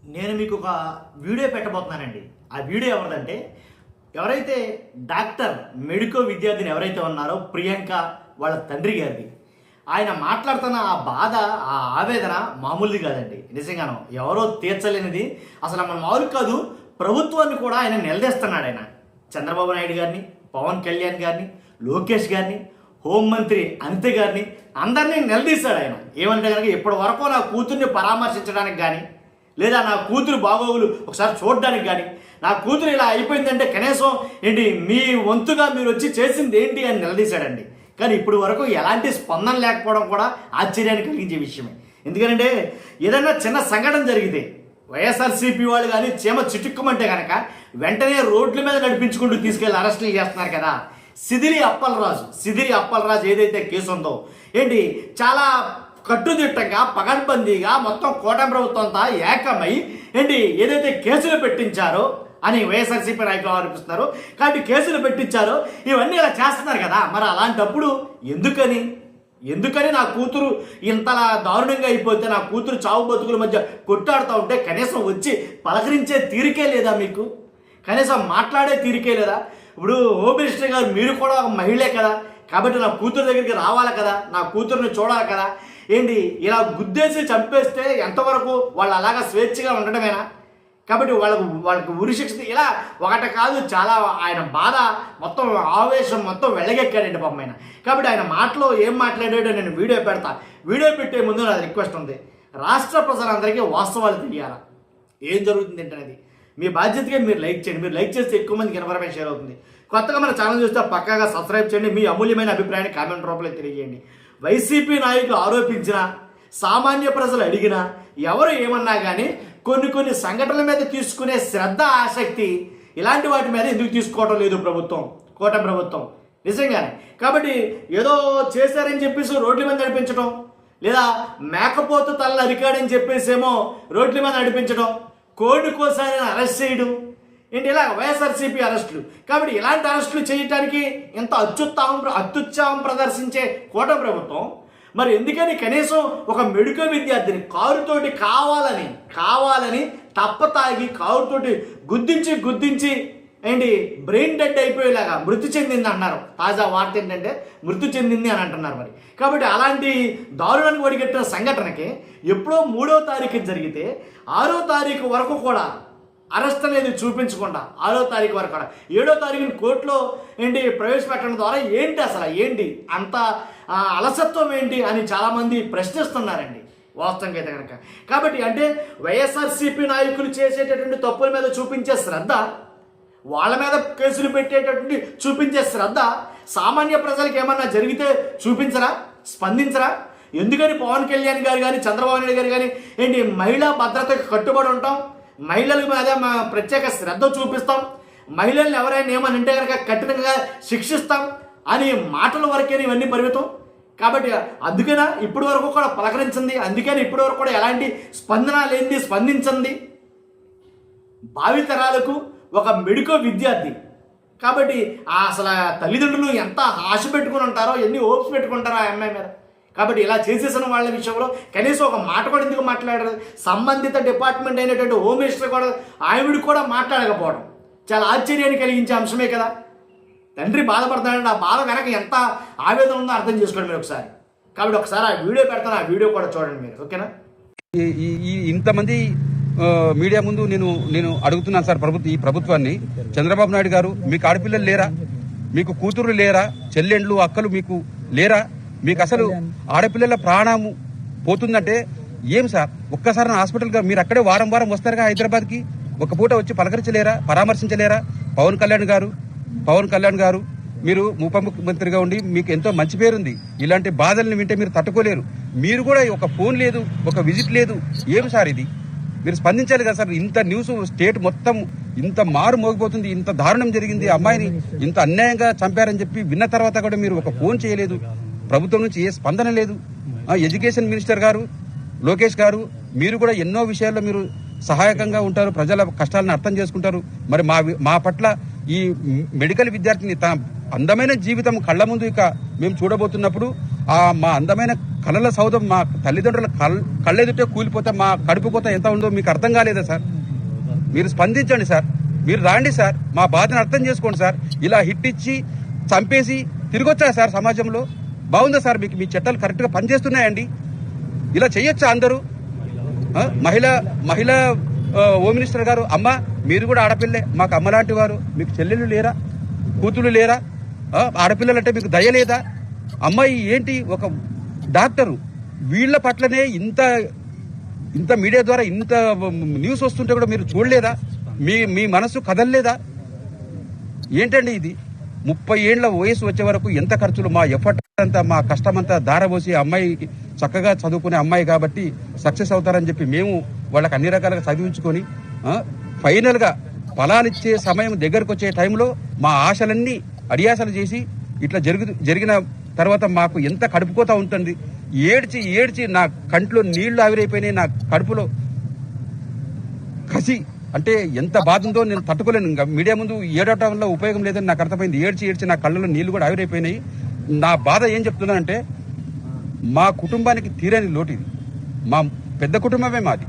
నేను మీకు ఒక వీడియో పెట్టబోతున్నానండి. ఆ వీడియో ఎవరిదంటే, ఎవరైతే డాక్టర్ మెడికో విద్యార్థిని ఎవరైతే ఉన్నారో ప్రియాంక వాళ్ళ తండ్రి గారిది. ఆయన మాట్లాడుతున్న ఆ బాధ, ఆ ఆవేదన మామూలుది కాదండి. నిజంగాను ఎవరో తీర్చలేనిది. అసలు మన మామూలు కాదు, ప్రభుత్వాన్ని కూడా ఆయన నిలదీస్తున్నాడు. ఆయన చంద్రబాబు నాయుడు గారిని, పవన్ కళ్యాణ్ గారిని, లోకేష్ గారిని, హోంమంత్రి అనిత గారిని అందరినీ నిలదీశాడు ఆయన. ఏమంటే కనుక ఇప్పటి వరకు నా కూతుర్ని పరామర్శించడానికి కానీ, లేదా నా కూతురు బాగోగులు ఒకసారి చూడడానికి కానీ, నా కూతురు ఇలా అయిపోయిందంటే కనీసం ఏంటి మీ వంతుగా మీరు వచ్చి చేసింది ఏంటి అని నిలదీశాడండి. కానీ ఇప్పుడు వరకు ఎలాంటి స్పందన లేకపోవడం కూడా ఆశ్చర్యాన్ని కలిగించే విషయమే. ఎందుకంటే ఏదైనా చిన్న సంఘటన జరిగితే వైఎస్ఆర్సీపీ వాళ్ళు కానీ చీమ చిటుక్కుమంటే కనుక వెంటనే రోడ్ల మీద నడిపించుకుంటూ తీసుకెళ్ళి అరెస్టులు చేస్తున్నారు కదా. సిదిరి అప్పలరాజు ఏదైతే కేసు ఉందో ఏంటి చాలా కట్టుదిట్టంగా పగడ్బందీగా మొత్తం కూటమి ప్రభుత్వం అంతా ఏకమై ఏంటి ఏదైతే కేసులు పెట్టించారో అని వైఎస్ఆర్సీపీ నాయకులు ఆరోపిస్తున్నారు. కాబట్టి కేసులు పెట్టించారో ఇవన్నీ ఇలా చేస్తున్నారు కదా. మరి అలాంటప్పుడు ఎందుకని నా కూతురు ఇంతలా దారుణంగా అయిపోతే, నా కూతురు చావు బతుకుల మధ్య కొట్టాడుతూ ఉంటే కనీసం వచ్చి పలకరించే తీరికే లేదా మీకు? కనీసం మాట్లాడే తీరికే లేదా? ఇప్పుడు హోమ్ మినిస్టర్ గారు మీరు కూడా ఒక మహిళే కదా, కాబట్టి నా కూతురు దగ్గరికి రావాలి కదా, నా కూతురుని చూడాలి కదా. ఏంటి ఇలా గుద్దేసి చంపేస్తే ఎంతవరకు వాళ్ళు అలాగా స్వేచ్ఛగా ఉండడమేనా? కాబట్టి వాళ్ళకి ఉరిశిక్ష ఇలా ఒకటి కాదు, చాలా ఆయన బాధ మొత్తం ఆవేశం మొత్తం వెళ్ళగెక్కాడండి పాపం ఆయన. కాబట్టి ఆయన మాటలో ఏం మాట్లాడాడో నేను వీడియో పెడతా. వీడియో పెట్టే ముందు నా రిక్వెస్ట్ ఉంది, రాష్ట్ర ప్రజలందరికీ వాస్తవాలు తెలియాలా, ఏం జరుగుతుంది ఏంటనేది. మీ బాధ్యతగా మీరు లైక్ చేయండి. మీరు లైక్ చేస్తే ఎక్కువ మందికి ఇన్ఫర్మేషన్ షేర్ అవుతుంది. కొత్తగా మన ఛానల్ చూస్తే పక్కాగా సబ్స్క్రైబ్ చేయండి. మీ అమూల్యమైన అభిప్రాయాన్ని కామెంట్ రూపంలో తెలియజేయండి. వైసీపీ నాయకులు ఆరోపించిన, సామాన్య ప్రజలు అడిగినా, ఎవరు ఏమన్నా కానీ కొన్ని సంఘటనల మీద తీసుకునే శ్రద్ధ, ఆసక్తి ఇలాంటి వాటి మీద ఎందుకు తీసుకోవడం లేదు కూటమి ప్రభుత్వం నిజంగానే. కాబట్టి ఏదో చేశారని చెప్పేసి రోడ్ల మీద నడిపించడం, లేదా మేకపోతు తల అరికాడని చెప్పేసేమో రోడ్ల మీద నడిపించడం, కోడి కోసారని అరెస్ట్ చేయడం ఏంటి, ఇలా వైఎస్ఆర్సీపీ అరెస్టులు. కాబట్టి ఇలాంటి అరెస్టులు చేయడానికి ఎంత అత్యుత్సాహం ప్రదర్శించే కూటమి ప్రభుత్వం మరి ఎందుకని కనీసం ఒక మెడికల్ విద్యార్థిని కారుతోటి కావాలని తప్పతాగి కారుతోటి గుద్దించి ఏంటి బ్రెయిన్ డెడ్ అయిపోయేలాగా మృతి చెందింది అన్నారు. తాజా వార్త ఏంటంటే మృతి చెందింది అని అంటున్నారు. మరి కాబట్టి అలాంటి దారుణానికి ఒడిగట్టిన సంఘటనకి ఎప్పుడో 3వ తారీఖు జరిగితే 6వ తారీఖు వరకు కూడా అరెస్ట్ అనేది చూపించకుండా 6వ తారీఖు వరకు కూడా 7వ తారీఖుని కోర్టులో ఏంటి ప్రవేశపెట్టడం ద్వారా ఏంటి అంత అలసత్వం ఏంటి అని చాలామంది ప్రశ్నిస్తున్నారండి వాస్తవంగా అయితే కనుక. కాబట్టి అంటే వైఎస్ఆర్సీపీ నాయకులు చేసేటటువంటి తప్పుల మీద చూపించే శ్రద్ధ, వాళ్ళ మీద కేసులు పెట్టేటటువంటి చూపించే శ్రద్ధ సామాన్య ప్రజలకు ఏమన్నా జరిగితే చూపించరా, స్పందించరా? ఎందుకని పవన్ కళ్యాణ్ గారు కానీ, చంద్రబాబు నాయుడు గారు కానీ ఏంటి మహిళా భద్రతకు కట్టుబడి ఉంటాం, మహిళల మీద ప్రత్యేక శ్రద్ధ చూపిస్తాం, మహిళల్ని ఎవరైనా ఏమని అంటే కనుక కఠినంగా శిక్షిస్తాం అని మాటల వరకే ఇవన్నీ పరిమితం. కాబట్టి అందుకనే ఇప్పటి వరకు కూడా పలకరించింది, అందుకని ఇప్పటి వరకు కూడా ఎలాంటి స్పందన లేనిది స్పందించింది భావితరాలకు ఒక మెడికో విద్యార్థి. కాబట్టి అసలు తల్లిదండ్రులు ఎంత ఆశ పెట్టుకుని ఉంటారో, ఎన్ని హోప్స్ పెట్టుకుంటారో ఆ అమ్మాయి మీద. కాబట్టి ఇలా చేసేసిన వాళ్ళ విషయంలో కనీసం ఒక మాట కూడా ఎందుకు మాట్లాడారు? సంబంధిత డిపార్ట్మెంట్ అయినటువంటి హోమ్ మినిస్టర్ కూడా ఆవిడ కూడా మాట్లాడకపోవడం చాలా ఆశ్చర్యాన్ని కలిగించే అంశమే కదా. తండ్రి బాధపడతాడంటే ఆ బాధ వెనక ఎంత ఆవేదన ఉందో అర్థం చేసుకోండి మీరు ఒకసారి. కాబట్టి ఒకసారి ఆ వీడియో పెడతాను, ఆ వీడియో కూడా చూడండి మీరు, ఓకేనా? ఇంతమంది మీడియా ముందు నేను అడుగుతున్నాను సార్, ఈ ప్రభుత్వాన్ని, చంద్రబాబు నాయుడు గారు, మీకు ఆడపిల్లలు లేరా? మీకు కూతురు లేరా? చెల్లెండ్లు, అక్కలు మీకు లేరా? మీకు అసలు ఆడపిల్లల ప్రాణము పోతుందంటే ఏం సార్? ఒక్కసారి హాస్పిటల్గా మీరు అక్కడే వారం వస్తారుగా హైదరాబాద్కి, ఒక పూట వచ్చి పలకరించలేరా, పరామర్శించలేరా? పవన్ కళ్యాణ్ గారు మీరు ఉప ముఖ్యమంత్రిగా ఉండి మీకు ఎంతో మంచి పేరుంది. ఇలాంటి బాధల్ని వింటే మీరు తట్టుకోలేరు. మీరు కూడా ఒక ఫోన్ లేదు, ఒక విజిట్ లేదు. ఏం సార్ ఇది? మీరు స్పందించాలి కదా సార్. ఇంత న్యూస్ స్టేట్ మొత్తం ఇంత మారు మోగిపోతుంది, ఇంత దారుణం జరిగింది, అమ్మాయిని ఇంత అన్యాయంగా చంపారని చెప్పి విన్న తర్వాత కూడా మీరు ఒక ఫోన్ చేయలేదు. ప్రభుత్వం నుంచి ఏ స్పందన లేదు. ఎడ్యుకేషన్ మినిస్టర్ గారు, లోకేష్ గారు, మీరు కూడా ఎన్నో విషయాల్లో మీరు సహాయకంగా ఉంటారు, ప్రజల కష్టాలను అర్థం చేసుకుంటారు. మరి మా పట్ల ఈ మెడికల్ విద్యార్థిని తన అందమైన జీవితం కళ్ళ ముందు ఇక మేము చూడబోతున్నప్పుడు మా అందమైన కళ్ళల సౌధం మా తల్లిదండ్రుల కళ్ళెదుటే కూలిపోతే మా కడుపు కోత ఎంత ఉందో మీకు అర్థం కాలేదా సార్? మీరు స్పందించండి సార్, మీరు రాండి సార్, మా బాధను అర్థం చేసుకోండి సార్. ఇలా హిట్ ఇచ్చి చంపేసి తిరిగొచ్చా సార్ సమాజంలో? బాగుందా సార్? మీకు మీ చట్టాలు కరెక్ట్గా పనిచేస్తున్నాయండి? ఇలా చేయొచ్చా అందరూ? మహిళా హోమ్ మినిస్టర్ గారు, అమ్మ మీరు కూడా ఆడపిల్లే, మాకు అమ్మ లాంటి వారు, మీకు చెల్లెళ్ళు లేరా, కూతురు లేరా? ఆడపిల్లలంటే మీకు దయ లేదా? అమ్మాయి ఏంటి ఒక డాక్టరు, వీళ్ళ పట్లనే ఇంత మీడియా ద్వారా ఇంత న్యూస్ వస్తుంటే కూడా మీరు చూడలేదా? మీ మనసు కదలలేదా? ఏంటండి ఇది? 30 ఏళ్ల వయసు వచ్చే వరకు ఎంత ఖర్చులు, మా ఎఫర్ట్ అంతా, మా కష్టమంతా దారబోసి అమ్మాయికి చక్కగా చదువుకునే అమ్మాయి కాబట్టి సక్సెస్ అవుతారని చెప్పి మేము వాళ్ళకి అన్ని రకాలుగా చదివించుకొని ఫైనల్ గా ఫలాలిచ్చే సమయం దగ్గరకు వచ్చే టైంలో మా ఆశలన్నీ అడియాసలు చేసి ఇట్లా జరిగిన తర్వాత మాకు ఎంత కడుపుకోతా ఉంటుంది. ఏడ్చి ఏడ్చి నా కంట్లో నీళ్లు ఆవిరైపోయినాయి, నా కడుపులో కసి అంటే ఎంత బాధ ఉందో నేను తట్టుకోలేను. ఇంకా మీడియా ముందు ఏడవటం వల్ల ఉపయోగం లేదని నాకు అర్థమైంది. ఏడ్చి ఏడ్చి నా కళ్ళలో నీళ్లు కూడా ఆవిరైపోయినాయి. నా బాధ ఏం చెప్తున్నానంటే, మా కుటుంబానికి తీరని లోటు ఇది. మా పెద్ద కుటుంబమే మాది.